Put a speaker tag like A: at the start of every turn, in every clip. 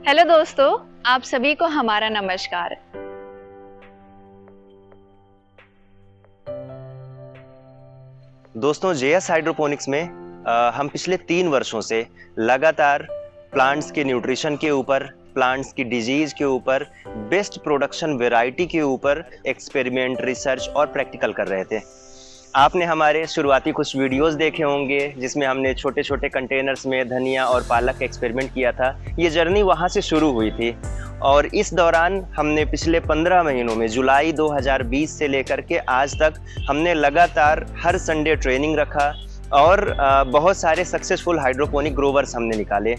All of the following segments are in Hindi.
A: हेलो दोस्तों, आप सभी को हमारा नमस्कार।
B: दोस्तों, जेएस हाइड्रोपोनिक्स में हम पिछले 3 वर्षों से लगातार प्लांट्स के न्यूट्रिशन के ऊपर, प्लांट्स की डिजीज के ऊपर, बेस्ट प्रोडक्शन वैरायटी के ऊपर एक्सपेरिमेंट, रिसर्च और प्रैक्टिकल कर रहे थे। आपने हमारे शुरुआती कुछ वीडियोस देखे होंगे जिसमें हमने छोटे छोटे कंटेनर्स में धनिया और पालक का एक्सपेरिमेंट किया था। ये जर्नी वहाँ से शुरू हुई थी और इस दौरान हमने पिछले 15 महीनों में जुलाई 2020 से लेकर के आज तक हमने लगातार हर संडे ट्रेनिंग रखा और बहुत सारे सक्सेसफुल हाइड्रोपोनिक ग्रोवर्स हमने निकाले।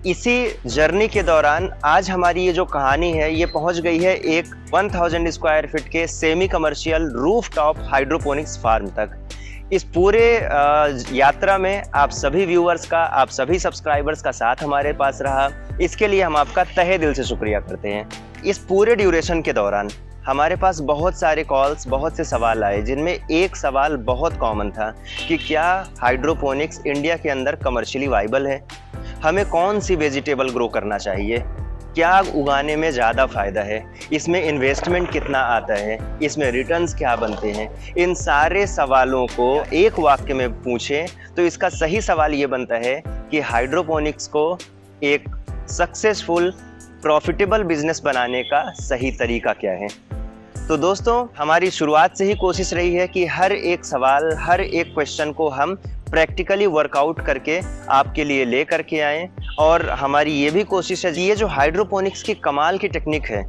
B: इसी जर्नी के दौरान आज हमारी ये जो कहानी है ये पहुंच गई है एक 1000 स्क्वायर फीट के semi commercial roof top hydroponics farm तक। इस पूरे यात्रा में आप सभी व्यूअर्स का, आप सभी सब्सक्राइबर्स का साथ हमारे पास रहा, इसके लिए हम आपका तहे दिल से शुक्रिया करते हैं। इस पूरे ड्यूरेशन के दौरान हमारे पास बहुत सारे कॉल्स, बहुत से सवाल आए जिनमें एक सवाल बहुत कॉमन था कि क्या हाइड्रोपोनिक्स इंडिया के अंदर कमर्शियली वाइबल है, हमें कौन सी वेजिटेबल ग्रो करना चाहिए, क्या उगाने में ज़्यादा फ़ायदा है, इसमें इन्वेस्टमेंट कितना आता है, इसमें रिटर्न्स क्या बनते हैं। इन सारे सवालों को एक वाक्य में पूछें तो इसका सही सवाल ये बनता है कि हाइड्रोपोनिक्स को एक सक्सेसफुल प्रॉफिटेबल बिजनेस बनाने का सही तरीका क्या है। तो दोस्तों, हमारी शुरुआत से ही कोशिश रही है कि हर एक सवाल, हर एक क्वेश्चन को हम प्रैक्टिकली वर्कआउट करके आपके लिए ले करके आएँ। और हमारी ये भी कोशिश है ये जो हाइड्रोपोनिक्स की कमाल की टेक्निक है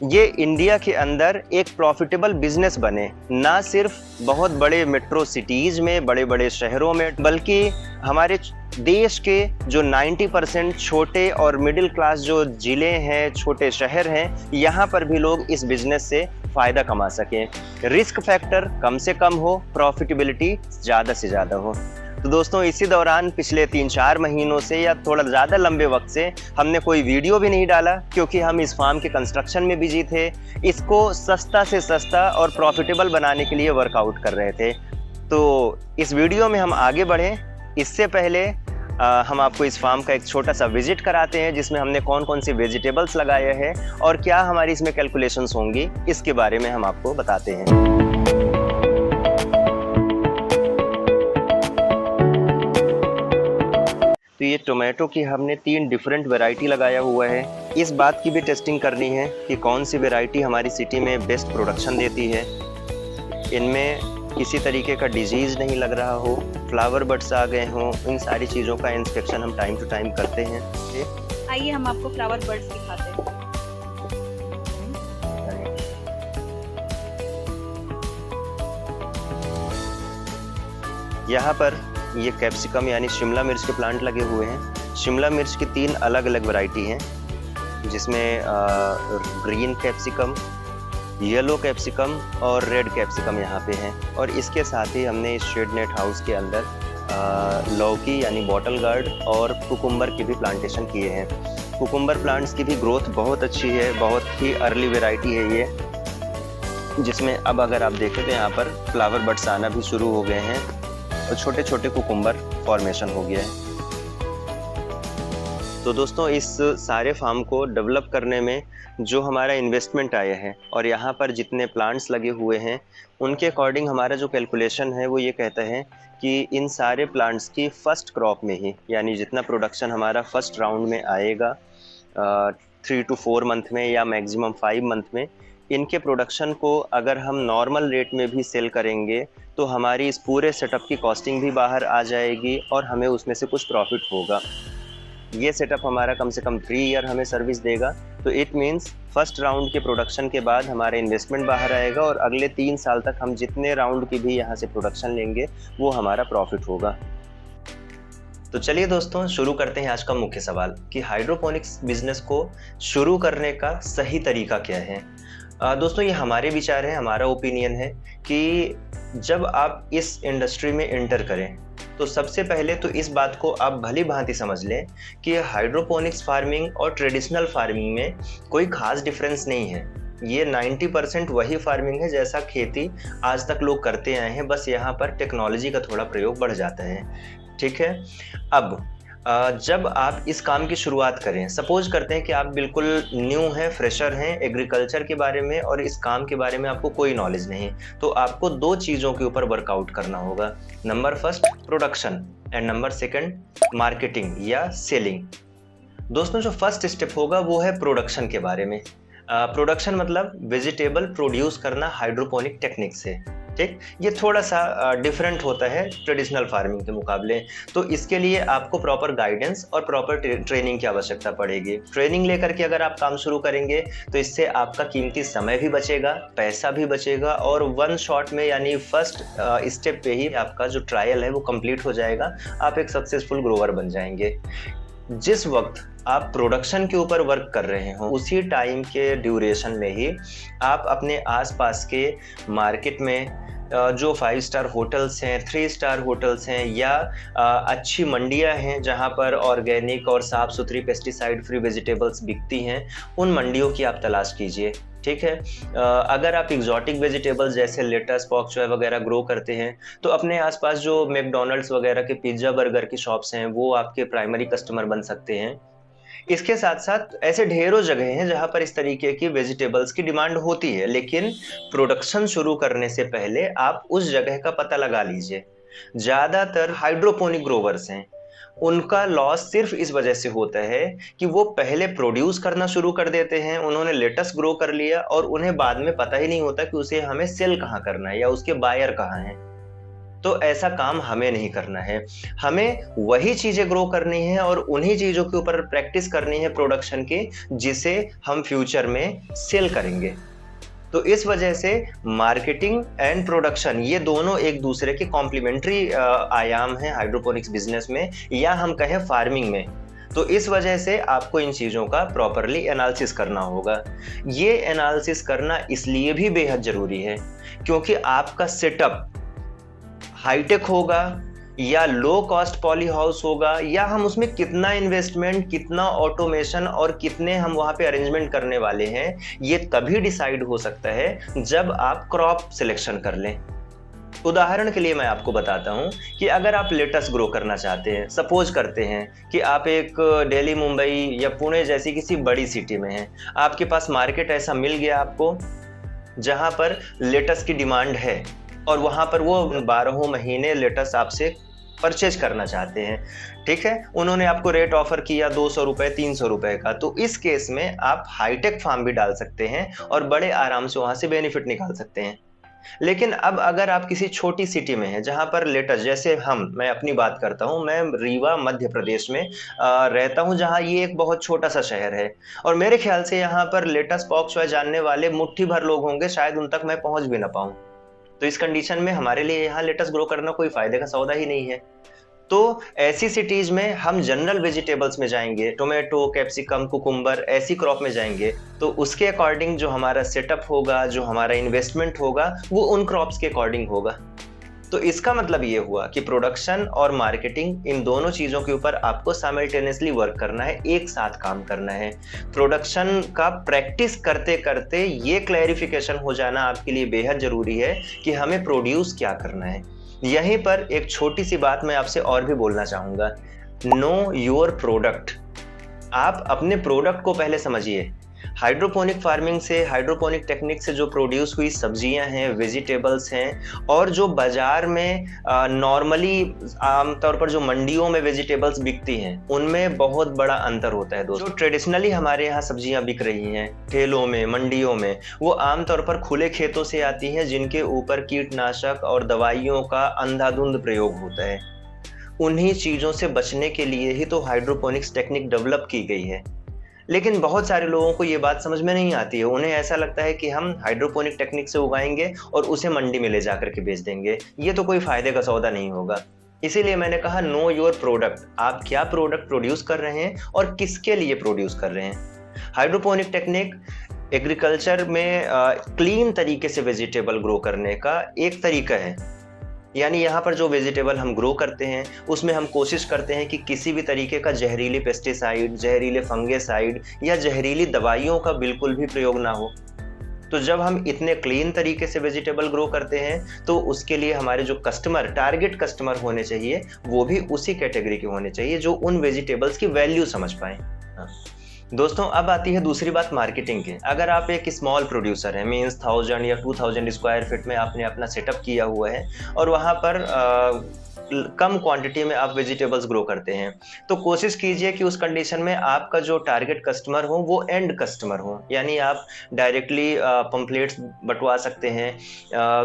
B: ये इंडिया के अंदर एक प्रॉफिटेबल बिजनेस बने, ना सिर्फ बहुत बड़े मेट्रो सिटीज़ में, बड़े बड़े शहरों में, बल्कि हमारे देश के जो 90% छोटे और मिडिल क्लास जो ज़िले हैं, छोटे शहर हैं, यहाँ पर भी लोग इस बिज़नेस से फ़ायदा कमा सकें, रिस्क फैक्टर कम से कम हो, प्रॉफिटेबिलिटी ज़्यादा से ज़्यादा हो। तो दोस्तों, इसी दौरान पिछले 3-4 महीनों से या थोड़ा ज़्यादा लंबे वक्त से हमने कोई वीडियो भी नहीं डाला क्योंकि हम इस फार्म के कंस्ट्रक्शन में बिजी थे। इसको सस्ता से सस्ता और प्रॉफिटेबल बनाने के लिए वर्कआउट कर रहे थे। तो इस वीडियो में हम आगे बढ़ें इससे पहले हम आपको इस फार्म का एक छोटा सा विजिट कराते हैं जिसमें हमने कौन कौन सी वेजिटेबल्स लगाए हैं और क्या हमारी इसमें कैलकुलेशंस होंगी, इसके बारे में हम आपको बताते हैं। तो ये टोमेटो की हमने 3 डिफरेंट वैरायटी लगाया हुआ है। इस बात की भी टेस्टिंग करनी है कि कौन सी वैरायटी हमारी सिटी में बेस्ट प्रोडक्शन देती है, इनमें किसी तरीके का डिजीज़ नहीं लग रहा हो, फ्लावर बड्स आ गए हों, इन सारी चीज़ों का इंस्पेक्शन हम टाइम टू टाइम करते हैं।
A: आइए हम आपको फ्लावर बड्स दिखाते हैं।
B: यहाँ पर ये कैप्सिकम यानी शिमला मिर्च के प्लांट लगे हुए हैं। शिमला मिर्च की 3 अलग अलग वैरायटी हैं जिसमें ग्रीन कैप्सिकम, येलो कैप्सिकम और रेड कैप्सिकम यहाँ पे हैं। और इसके साथ ही हमने इस शेड नेट हाउस के अंदर लौकी यानी बॉटल गार्ड और कुकुम्बर की भी प्लांटेशन किए हैं। कुकुम्बर प्लांट्स की भी ग्रोथ बहुत अच्छी है, बहुत ही अर्ली वैरायटी है ये, जिसमें अब अगर आप देखें तो यहाँ पर फ्लावर बड्स आना भी शुरू हो गए हैं और छोटे छोटे कुकुम्बर फॉर्मेशन हो गया है। तो दोस्तों, इस सारे फार्म को डेवलप करने में जो हमारा इन्वेस्टमेंट आया है और यहाँ पर जितने प्लांट्स लगे हुए हैं उनके अकॉर्डिंग हमारा जो कैलकुलेशन है वो ये कहता है कि इन सारे प्लांट्स की फर्स्ट क्रॉप में ही, यानी जितना प्रोडक्शन हमारा फर्स्ट राउंड में आएगा 3 to 4 मंथ में या मैक्सिमम 5 मंथ में, इनके प्रोडक्शन को अगर हम नॉर्मल रेट में भी सेल करेंगे तो हमारी इस पूरे सेटअप की कॉस्टिंग भी बाहर आ जाएगी और हमें उसमें से कुछ प्रॉफिट होगा। ये सेटअप हमारा कम से कम 3 ईयर हमें सर्विस देगा। तो इट मीन्स फर्स्ट राउंड के प्रोडक्शन के बाद हमारा इन्वेस्टमेंट बाहर आएगा और अगले 3 साल तक हम जितने राउंड की भी यहाँ से प्रोडक्शन लेंगे वो हमारा प्रॉफिट होगा। तो चलिए दोस्तों, शुरू करते हैं आज का मुख्य सवाल कि हाइड्रोपोनिक्स बिजनेस को शुरू करने का सही तरीका क्या है। दोस्तों, ये हमारे विचार हैं, हमारा ओपिनियन है कि जब आप इस इंडस्ट्री में एंटर करें तो सबसे पहले तो इस बात को आप भली भांति समझ लें कि हाइड्रोपोनिक्स फार्मिंग और ट्रेडिशनल फार्मिंग में कोई खास डिफरेंस नहीं है। ये 90% वही फार्मिंग है जैसा खेती आज तक लोग करते आए हैं, बस यहाँ पर टेक्नोलॉजी का थोड़ा प्रयोग बढ़ जाता है। ठीक है। अब जब आप इस काम की शुरुआत करें, सपोज करते हैं कि आप बिल्कुल न्यू हैं, फ्रेशर हैं एग्रीकल्चर के बारे में और इस काम के बारे में आपको कोई नॉलेज नहीं, तो आपको 2 चीज़ों के ऊपर वर्कआउट करना होगा। Number first production and number second marketing या सेलिंग। दोस्तों, जो फर्स्ट स्टेप होगा वो है प्रोडक्शन के बारे में। प्रोडक्शन मतलब वेजिटेबल प्रोड्यूस करना हाइड्रोपोनिक टेक्निक से, ठीक। ये थोड़ा सा डिफरेंट होता है ट्रेडिशनल फार्मिंग के मुकाबले, तो इसके लिए आपको प्रॉपर गाइडेंस और प्रॉपर ट्रेनिंग की आवश्यकता पड़ेगी। ट्रेनिंग लेकर के अगर आप काम शुरू करेंगे तो इससे आपका कीमती समय भी बचेगा, पैसा भी बचेगा और वन शॉट में यानी फर्स्ट स्टेप पे ही आपका जो ट्रायल है वो कंप्लीट हो जाएगा, आप एक सक्सेसफुल ग्रोवर बन जाएंगे। जिस वक्त आप प्रोडक्शन के ऊपर वर्क कर रहे हो उसी टाइम के ड्यूरेशन में ही आप अपने आसपास के मार्केट में जो 5 स्टार होटल्स हैं, 3 स्टार होटल्स हैं या अच्छी मंडियां हैं जहां पर ऑर्गेनिक और साफ़ सुथरी पेस्टिसाइड फ्री वेजिटेबल्स बिकती हैं, उन मंडियों की आप तलाश कीजिए, ठीक है। अगर आप एग्जॉटिक वेजिटेबल्स जैसे लेटस, पॉक चॉय वगैरह ग्रो करते हैं तो अपने आसपास जो मैकडॉनल्ड्स वगैरह के पिज्ज़ा बर्गर की शॉप्स हैं वो आपके प्राइमरी कस्टमर बन सकते हैं। इसके साथ साथ ऐसे ढेरों जगह हैं जहां पर इस तरीके की वेजिटेबल्स की डिमांड होती है, लेकिन प्रोडक्शन शुरू करने से पहले आप उस जगह का पता लगा लीजिए। ज़्यादातर हाइड्रोपोनिक ग्रोवर्स हैं, उनका लॉस सिर्फ इस वजह से होता है कि वो पहले प्रोड्यूस करना शुरू कर देते हैं, उन्होंने लेटस ग्रो कर लिया और उन्हें बाद में पता ही नहीं होता कि उसे हमें सेल कहाँ करना है या उसके बायर कहाँ हैं। तो ऐसा काम हमें नहीं करना है, हमें वही चीजें ग्रो करनी है और उन्हीं चीजों के ऊपर प्रैक्टिस करनी है प्रोडक्शन की, जिसे हम फ्यूचर में सेल करेंगे। तो इस वजह से मार्केटिंग एंड प्रोडक्शन ये दोनों एक दूसरे के कॉम्प्लीमेंट्री आयाम हैं हाइड्रोपोनिक्स बिजनेस में या हम कहें फार्मिंग में। तो इस वजह से आपको इन चीज़ों का प्रॉपरली एनालिसिस करना होगा। ये एनालिसिस करना इसलिए भी बेहद ज़रूरी है क्योंकि आपका सेटअप हाईटेक होगा या लो कॉस्ट पॉली हाउस होगा या हम उसमें कितना इन्वेस्टमेंट, कितना ऑटोमेशन और कितने हम वहाँ पे अरेंजमेंट करने वाले हैं, ये तभी डिसाइड हो सकता है जब आप क्रॉप सिलेक्शन कर लें। उदाहरण के लिए मैं आपको बताता हूं कि अगर आप लेटस ग्रो करना चाहते हैं, सपोज करते हैं कि आप एक दिल्ली, मुंबई या पुणे जैसी किसी बड़ी सिटी में हैं, आपके पास मार्केट ऐसा मिल गया आपको जहां पर लेटस की डिमांड है और वहां पर वो 12 महीने लेटस आपसे परचेज करना चाहते हैं, ठीक है। उन्होंने आपको रेट ऑफर किया 200 रुपये, 300 रुपये का, तो इस केस में आप हाईटेक फार्म भी डाल सकते हैं और बड़े आराम से वहां से बेनिफिट निकाल सकते हैं। लेकिन अब अगर आप किसी छोटी सिटी में हैं जहां पर लेटस, जैसे मैं अपनी बात करता हूं, मैं रीवा मध्य प्रदेश में रहता हूं, जहां ये एक बहुत छोटा सा शहर है और मेरे ख्याल से यहाँ पर लेटस, पॉक चॉय जानने वाले मुट्ठी भर लोग होंगे, शायद उन तक मैं पहुंच भी ना पाऊं। तो इस कंडीशन में हमारे लिए यहाँ लेटस ग्रो करना कोई फायदे का सौदा ही नहीं है। तो ऐसी सिटीज में हम जनरल वेजिटेबल्स में जाएंगे, टोमेटो, कैप्सिकम, कुकुम्बर, ऐसी क्रॉप में जाएंगे, तो उसके अकॉर्डिंग जो हमारा सेटअप होगा, जो हमारा इन्वेस्टमेंट होगा, वो उन क्रॉप्स के अकॉर्डिंग होगा। तो इसका मतलब ये हुआ कि प्रोडक्शन और मार्केटिंग, इन दोनों चीज़ों के ऊपर आपको साइमल्टेनियसली वर्क करना है, एक साथ काम करना है। प्रोडक्शन का प्रैक्टिस करते करते ये क्लैरिफिकेशन हो जाना आपके लिए बेहद ज़रूरी है कि हमें प्रोड्यूस क्या करना है। यहीं पर एक छोटी सी बात मैं आपसे और भी बोलना चाहूँगा, नो योर प्रोडक्ट। आप अपने प्रोडक्ट को पहले समझिए। हाइड्रोपोनिक फार्मिंग से, हाइड्रोपोनिक टेक्निक से जो प्रोड्यूस हुई सब्जियां हैं, वेजिटेबल्स हैं और जो बाजार में नॉर्मली आमतौर पर जो मंडियों में वेजिटेबल्स बिकती हैं, उनमें बहुत बड़ा अंतर होता है दोस्तों। जो ट्रेडिशनली हमारे यहाँ सब्जियां बिक रही हैं ठेलों में, मंडियों में, वो आमतौर पर खुले खेतों से आती हैं जिनके ऊपर कीटनाशक और दवाइयों का अंधाधुंध प्रयोग होता है। उन्हीं चीज़ों से बचने के लिए ही तो हाइड्रोपोनिक्स टेक्निक डेवलप की गई है। लेकिन बहुत सारे लोगों को ये बात समझ में नहीं आती है। उन्हें ऐसा लगता है कि हम हाइड्रोपोनिक टेक्निक से उगाएंगे और उसे मंडी में ले जाकर के बेच देंगे, ये तो कोई फायदे का सौदा नहीं होगा। इसीलिए मैंने कहा नो योर प्रोडक्ट। आप क्या प्रोडक्ट प्रोड्यूस कर रहे हैं और किसके लिए प्रोड्यूस कर रहे हैं। हाइड्रोपोनिक टेक्निक एग्रीकल्चर में क्लीन तरीके से वेजिटेबल ग्रो करने का एक तरीका है। यानी यहाँ पर जो वेजिटेबल हम ग्रो करते हैं उसमें हम कोशिश करते हैं कि किसी भी तरीके का जहरीली पेस्टिसाइड, जहरीले फंगेसाइड या जहरीली दवाइयों का बिल्कुल भी प्रयोग ना हो। तो जब हम इतने क्लीन तरीके से वेजिटेबल ग्रो करते हैं तो उसके लिए हमारे जो कस्टमर, टारगेट कस्टमर होने चाहिए, वो भी उसी कैटेगरी के होने चाहिए जो उन वेजिटेबल्स की वैल्यू समझ पाए। दोस्तों अब आती है दूसरी बात मार्केटिंग की। अगर आप एक स्मॉल प्रोड्यूसर हैं, मीन्स 1000 या 2000 स्क्वायर फीट में आपने अपना सेटअप किया हुआ है और वहाँ पर कम क्वांटिटी में आप वेजिटेबल्स ग्रो करते हैं, तो कोशिश कीजिए कि उस कंडीशन में आपका जो टारगेट कस्टमर हो वो एंड कस्टमर हो। यानी आप डायरेक्टली पंपलेट्स बंटवा सकते हैं,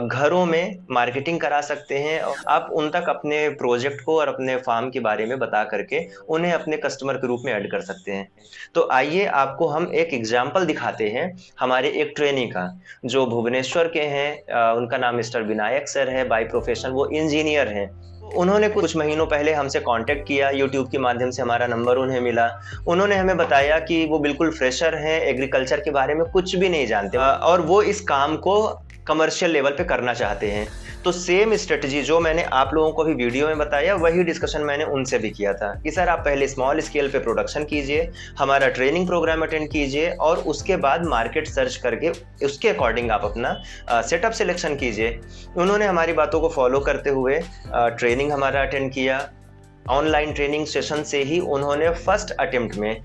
B: घरों में मार्केटिंग करा सकते हैं, आप उन तक अपने प्रोजेक्ट को और अपने फार्म के बारे में बता करके उन्हें अपने कस्टमर के रूप में ऐड कर सकते हैं। तो आइए आपको हम एक एग्जाम्पल दिखाते हैं हमारे एक ट्रेनी का, जो भुवनेश्वर के हैं। उनका नाम मिस्टर विनायक सर है, बाय प्रोफेशन वो इंजीनियर हैं। उन्होंने कुछ महीनों पहले हमसे कांटेक्ट किया, यूट्यूब के माध्यम से हमारा नंबर उन्हें मिला। उन्होंने हमें बताया कि वो बिल्कुल फ्रेशर हैं, एग्रीकल्चर के बारे में कुछ भी नहीं जानते और वो इस काम को कमर्शियल लेवल पे करना चाहते हैं। तो सेम स्ट्रेटजी जो मैंने आप लोगों को भी वीडियो में बताया, वही डिस्कशन मैंने उनसे भी किया था कि सर आप पहले स्मॉल स्केल पे प्रोडक्शन कीजिए, हमारा ट्रेनिंग प्रोग्राम अटेंड कीजिए और उसके बाद मार्केट सर्च करके उसके अकॉर्डिंग आप अपना सेटअप सिलेक्शन कीजिए। उन्होंने हमारी बातों को फॉलो करते हुए ट्रेनिंग हमारा अटेंड किया। ऑनलाइन ट्रेनिंग सेशन से ही उन्होंने फर्स्ट अटेम्प्ट में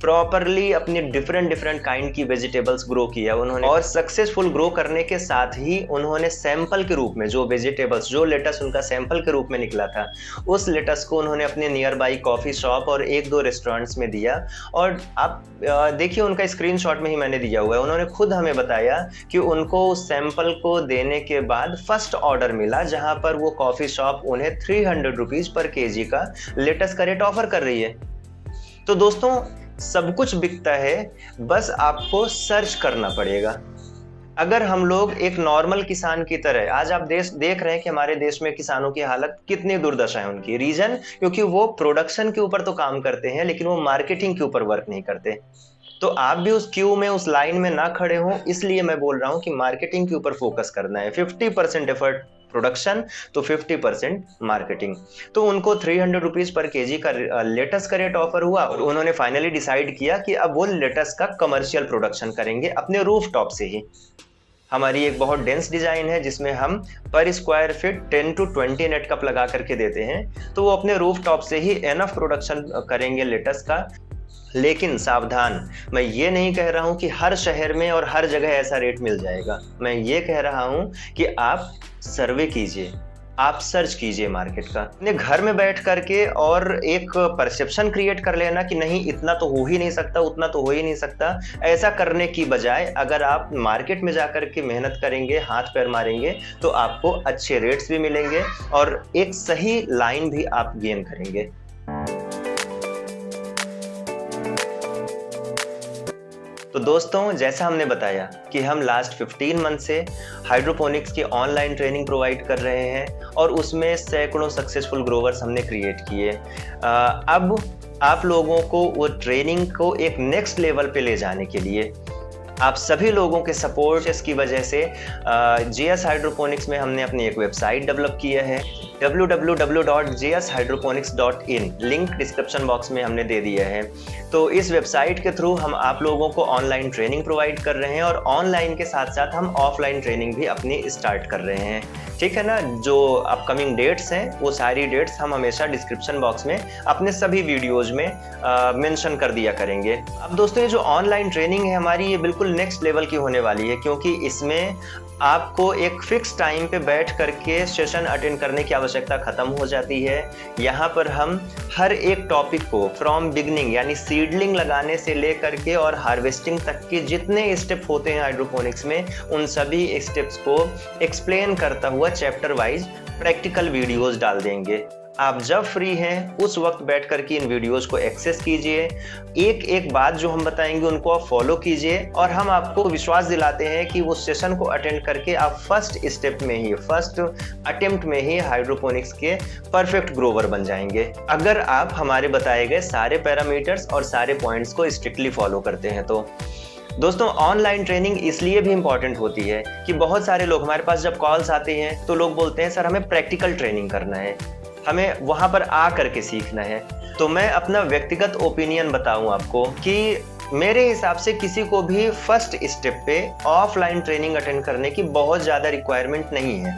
B: प्रॉपरली अपनी डिफरेंट काइंड की वेजिटेबल्स ग्रो किया उन्होंने, और सक्सेसफुल ग्रो करने के साथ ही उन्होंने सैंपल के रूप में जो वेजिटेबल्स, जो लेटस उनका सैंपल के रूप में निकला था, उस लेटस को उन्होंने अपने नियर बाई कॉफ़ी शॉप और 1-2 रेस्टोरेंट्स में दिया। और आप देखिए उनका स्क्रीनशॉट में ही मैंने दिया हुआ है। उन्होंने खुद हमें बताया कि उनको उस सैंपल को देने के बाद फर्स्ट ऑर्डर मिला, जहां पर वो कॉफ़ी शॉप उन्हें 300 रुपीज़ पर केजी का लेटस का रेट ऑफर कर रही है। तो दोस्तों सब कुछ बिकता है, बस आपको सर्च करना पड़ेगा। अगर हम लोग एक नॉर्मल किसान की तरह, आज आप देख रहे हैं कि हमारे देश में किसानों की हालत कितनी दुर्दशा है उनकी। रीजन क्योंकि वो प्रोडक्शन के ऊपर तो काम करते हैं लेकिन वो मार्केटिंग के ऊपर वर्क नहीं करते। तो आप भी उस क्यू में, उस लाइन में ना खड़े हो, इसलिए मैं बोल रहा हूं कि मार्केटिंग के ऊपर फोकस करना है। 50% एफर्ट प्रोडक्शन तो 50% मार्केटिंग। तो उनको 300 रुपीज़ पर केजी का लेटस का रेट ऑफर हुआ और उन्होंने फाइनली डिसाइड किया कि अब वो लेटस का कमर्शियल प्रोडक्शन करेंगे अपने रूफ टॉप से ही। हमारी एक बहुत डेंस डिजाइन है जिसमें हम पर square feet 10 to 20 net cup लगा करके देते हैं, तो वो अपने रूफ टॉप से ही एनफ प्रोडक्शन करेंगे लेटस का। लेकिन सावधान, मैं ये नहीं कह रहा हूं कि हर शहर में और हर जगह ऐसा रेट मिल जाएगा। मैं ये कह रहा हूं कि आप सर्वे कीजिए, आप सर्च कीजिए मार्केट का, अपने घर में बैठ करके, और एक परसेप्शन क्रिएट कर लेना कि नहीं इतना तो हो ही नहीं सकता, उतना तो हो ही नहीं सकता। ऐसा करने की बजाय अगर आप मार्केट में जाकर के मेहनत करेंगे, हाथ पैर मारेंगे, तो आपको अच्छे रेट्स भी मिलेंगे और एक सही लाइन भी आप गेन करेंगे। तो दोस्तों जैसा हमने बताया कि हम लास्ट 15 मंथ से हाइड्रोपोनिक्स की ऑनलाइन ट्रेनिंग प्रोवाइड कर रहे हैं और उसमें सैकड़ों सक्सेसफुल ग्रोवर्स हमने क्रिएट किए। अब आप लोगों को वो ट्रेनिंग को एक नेक्स्ट लेवल पे ले जाने के लिए आप सभी लोगों के सपोर्ट की वजह से JS हाइड्रोपोनिक्स में हमने अपनी एक वेबसाइट डेवलप किया है, www.jshydroponics.in। लिंक डिस्क्रिप्शन बॉक्स में हमने दे दिया है। तो इस वेबसाइट के थ्रू हम आप लोगों को ऑनलाइन ट्रेनिंग प्रोवाइड कर रहे हैं और ऑनलाइन के साथ साथ हम ऑफलाइन ट्रेनिंग भी अपनी स्टार्ट कर रहे हैं। ठीक है ना। जो अपकमिंग डेट्स हैं वो सारी डेट्स हम हमेशा डिस्क्रिप्शन बॉक्स में अपने सभी वीडियोज में मेंशन कर दिया करेंगे। अब दोस्तों ये जो ऑनलाइन ट्रेनिंग है हमारी, ये बिल्कुल नेक्स्ट लेवल की होने वाली है, क्योंकि इसमें आपको एक फिक्स टाइम पे बैठ करके सेशन अटेंड करने की आवश्यकता खत्म हो जाती है। यहाँ पर हम हर एक टॉपिक को फ्रॉम बिगनिंग यानी सीडलिंग लगाने से लेकर के और हार्वेस्टिंग तक के जितने स्टेप होते हैं हाइड्रोपोनिक्स में, उन सभी स्टेप्स को एक्सप्लेन करता हुआ चैप्टर वाइज प्रैक्टिकल वीडियोस डाल देंगे। आप जब फ्री हैं उस वक्त बैठ कर के इन वीडियोस को एक्सेस कीजिए, एक एक बात जो हम बताएंगे उनको आप फॉलो कीजिए और हम आपको विश्वास दिलाते हैं कि वो सेशन को अटेंड करके आप फर्स्ट स्टेप में ही, फर्स्ट अटेम्प्ट में ही हाइड्रोपोनिक्स के परफेक्ट ग्रोवर बन जाएंगे, अगर आप हमारे बताए गए सारे पैरामीटर्स और सारे पॉइंट्स को स्ट्रिक्टली फॉलो करते हैं। तो दोस्तों ऑनलाइन ट्रेनिंग इसलिए भी इम्पॉर्टेंट होती है कि बहुत सारे लोग हमारे पास जब कॉल्स आते हैं तो लोग बोलते हैं सर हमें प्रैक्टिकल ट्रेनिंग करना है, हमें वहां पर आ करके सीखना है। तो मैं अपना व्यक्तिगत ओपिनियन बताऊं आपको कि मेरे हिसाब से किसी को भी फर्स्ट स्टेप पे ऑफलाइन ट्रेनिंग अटेंड करने की बहुत ज़्यादा रिक्वायरमेंट नहीं है।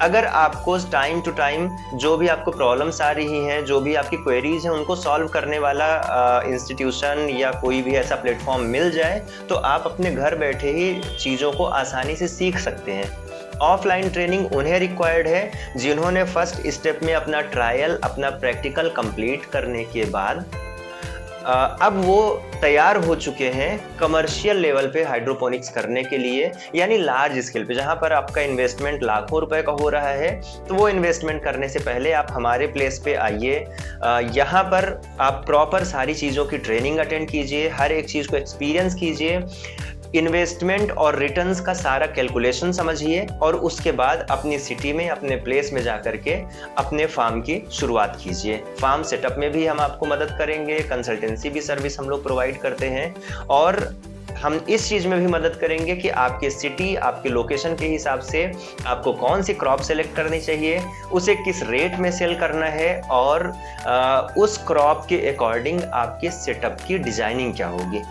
B: अगर आपको टाइम टू टाइम जो भी आपको प्रॉब्लम्स आ रही हैं, जो भी आपकी क्वेरीज हैं, उनको सॉल्व करने वाला इंस्टीट्यूशन या कोई भी ऐसा प्लेटफॉर्म मिल जाए तो आप अपने घर बैठे ही चीज़ों को आसानी से सीख सकते हैं। ऑफलाइन ट्रेनिंग उन्हें रिक्वायर्ड है जिन्होंने फर्स्ट स्टेप में अपना ट्रायल, अपना प्रैक्टिकल कंप्लीट करने के बाद अब वो तैयार हो चुके हैं कमर्शियल लेवल पे हाइड्रोपोनिक्स करने के लिए, यानी लार्ज स्केल पे, जहाँ पर आपका इन्वेस्टमेंट लाखों रुपए का हो रहा है। तो वो इन्वेस्टमेंट करने से पहले आप हमारे प्लेस पे आइए, यहाँ पर आप प्रॉपर सारी चीज़ों की ट्रेनिंग अटेंड कीजिए, हर एक चीज़ को एक्सपीरियंस कीजिए, इन्वेस्टमेंट और रिटर्न्स का सारा कैलकुलेशन समझिए और उसके बाद अपनी सिटी में, अपने प्लेस में जाकर के अपने फार्म की शुरुआत कीजिए। फार्म सेटअप में भी हम आपको मदद करेंगे, कंसल्टेंसी भी सर्विस हम लोग प्रोवाइड करते हैं और हम इस चीज़ में भी मदद करेंगे कि आपके सिटी, आपके लोकेशन के हिसाब से आपको कौन सी क्रॉप सेलेक्ट करनी चाहिए, उसे किस रेट में सेल करना है और उस क्रॉप के अकॉर्डिंग आपके सेटअप की डिजाइनिंग क्या होगी।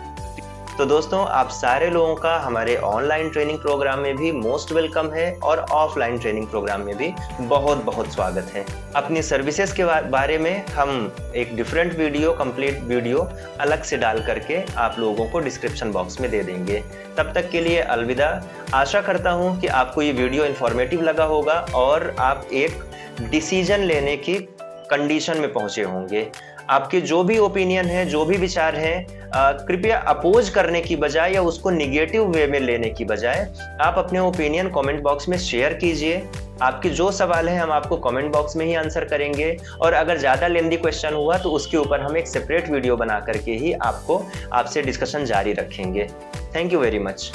B: तो दोस्तों, आप सारे लोगों का हमारे ऑनलाइन ट्रेनिंग प्रोग्राम में भी मोस्ट वेलकम है और ऑफलाइन ट्रेनिंग प्रोग्राम में भी बहुत बहुत स्वागत है। अपनी सर्विसेज के बारे में हम एक डिफरेंट वीडियो, कंप्लीट वीडियो अलग से डाल करके आप लोगों को डिस्क्रिप्शन बॉक्स में दे देंगे। तब तक के लिए अलविदा। आशा करता हूँ कि आपको ये वीडियो इन्फॉर्मेटिव लगा होगा और आप एक डिसीजन लेने की कंडीशन में पहुंचे होंगे। आपके जो भी ओपिनियन है, जो भी विचार हैं, कृपया अपोज करने की बजाय या उसको निगेटिव वे में लेने की बजाय आप अपने ओपिनियन कमेंट बॉक्स में शेयर कीजिए। आपके जो सवाल हैं हम आपको कमेंट बॉक्स में ही आंसर करेंगे और अगर ज़्यादा लेंदी क्वेश्चन हुआ तो उसके ऊपर हम एक सेपरेट वीडियो बना करके ही आपसे डिस्कशन जारी रखेंगे। Thank you very much.